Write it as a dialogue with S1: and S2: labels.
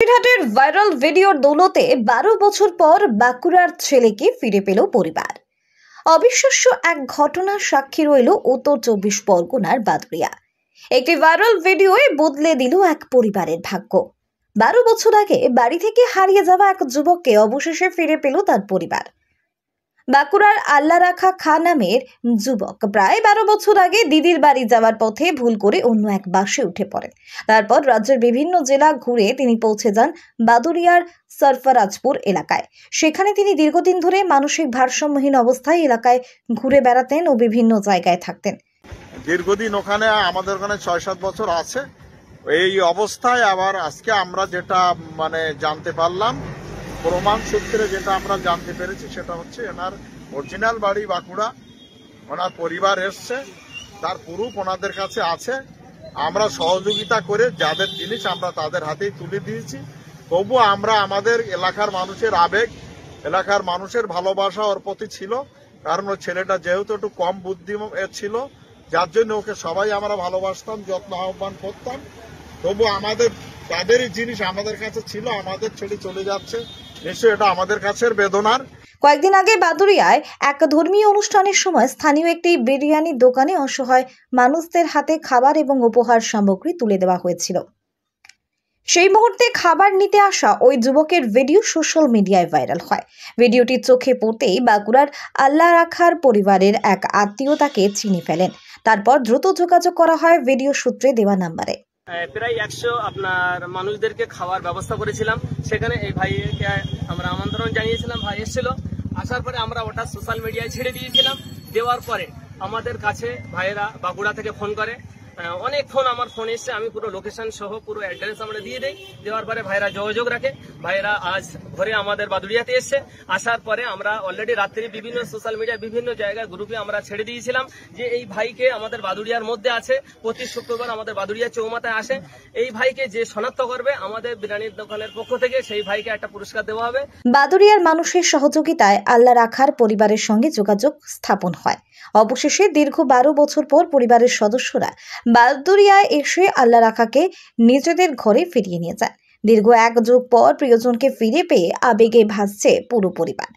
S1: বসিরহাটের ভাইরাল ভিডিওর দৌলতে 12 বছর পর বাঁকুড়ার ছেলেকে ফিরে পেল পরিবার। অবিশ্বাস্য এক ঘটনার সাক্ষী রইল উত্তর 24 পরগনার বাদুড়িয়া। একটি ভাইরাল ভিডিওয়ে বদলে দিল এক পরিবারের ভাগ্য। 12 বছর আগে বাড়ি থেকে হারিয়ে যাওয়া এক যুবককে অবশেষে ফিরে পেল তার পরিবার। বাঁকুড়ার আল্লারাখা খা নামের যুবক প্রায় 12 বছর আগে দিদির বাড়ি যাওয়ার পথে ভুল করে অন্য এক বাসে উঠে পড়েন। তারপর রাজ্যের বিভিন্ন জেলা ঘুরে তিনি পৌঁছে যান বাদুড়িয়ার সরফরাজপুর এলাকায়। সেখানে তিনি দীর্ঘদিন ধরে মানসিক ভারসাম্যহীন অবস্থায় এলাকায় ঘুরে বেড়াতেন ও বিভিন্ন জায়গায় থাকতেন।
S2: দীর্ঘদিন ওখানে আমাদের ওখানে 6-7 বছর আছে। এই অবস্থায় আবার আজকে আমরা যেটা জানতে পারলাম, প্রমাণ সূত্রে যেটা আমরা জানতে পেরেছি সেটা হচ্ছে এনার অরিজিনাল বাড়ি বাঁকুড়া। ওনার পরিবার এসছে, তার প্রুফ ওনাদের কাছে আছে। আমরা সহযোগিতা করে যাদের জিনিস আমরা তাদের হাতেই তুলে দিয়েছি। তবু আমরা আমাদের এলাকার মানুষের আবেগ, এলাকার মানুষের ভালোবাসা ওর প্রতি ছিল, কারণ ওই ছেলেটা যেহেতু একটু কম বুদ্ধি ছিল, যার জন্য ওকে সবাই আমরা ভালোবাসতাম, যত্ন আহ্বান করতাম। তবু আমাদের তাদেরই জিনিস আমাদের কাছে ছিল, আমাদের ছেড়ে চলে যাচ্ছে। নিশ্চয়ই এটা আমাদের কাছের বেদনার।
S1: কয়েকদিন আগে বাদুড়িয়ায় এক ধর্মীয় অনুষ্ঠানের সময় স্থানীয় একটি বিরিয়ানির দোকানে অসহায় মানুষদের হাতে খাবার এবং উপহার সামগ্রী তুলে দেওয়া হয়েছিল। সেই মুহূর্তে খাবার নিতে আসা ওই যুবকের ভিডিও সোশ্যাল মিডিয়ায় ভাইরাল হয়। ভিডিওটি চোখে পড়তেই বাঁকুড়ার আল্লারাখার পরিবারের এক আত্মীয় তাকে চিনে ফেলেন। তারপর দ্রুত যোগাযোগ করা হয় ভিডিও সূত্রে দেওয়া নাম্বারে।
S3: প্রায় 100 মানুষদেরকে খাওয়ার ব্যবস্থা করেছিলাম। সেখানে এই ভাইকে আমরা আমন্ত্রণ জানিয়েছিলাম, ভাই এসেছিল। আসার পরে আমরা ওটা সোশ্যাল মিডিয়ায় ছেড়ে দিয়েছিলাম। দেওয়ার পরে আমাদের কাছে ভাইয়েরা বাঁকুড়া থেকে ফোন করে, অনেক ফোন আমার ফোন এসছে। আমি পুরো লোকেশন সহ পুরো অ্যাড্রেস আমরা দিয়ে দেই। দেওয়ার পরে ভাইরা যোগাযোগ রাখে। ভাইরা আজ ঘরে আমাদের বাদুড়িয়াতে এসছে। আসার পরে আমরা অলরেডি রাত্রি বিভিন্ন সোশ্যাল মিডিয়া বিভিন্ন জায়গায় গ্রুপে আমরা ছেড়ে দিয়েছিলাম যে এই ভাইকে আমাদের বাদুড়িয়ার মধ্যে আছে, প্রতি শুক্রবার আমাদের বাদুড়িয়া চৌমাথায় আসে। এই ভাইকে যে শনাক্ত করবে আমাদের বিরিয়ানির দোকানের পক্ষ থেকে সেই ভাইকে একটা পুরস্কার দেওয়া হবে।
S1: বাদুড়িয়ার মানুষের সহযোগিতায় আল্লারাখার পরিবারের সঙ্গে যোগাযোগ স্থাপন হয়। অবশেষে দীর্ঘ 12 বছর পর পরিবারের সদস্যরা বাদুড়িয়ায় এসে আল্লারাখাকে নিজেদের ঘরে ফিরিয়ে নিয়ে যায়। দীর্ঘ 1 যুগ পর প্রিয়জনকে ফিরে পেয়ে আবেগে ভাসছে পুরো পরিবার।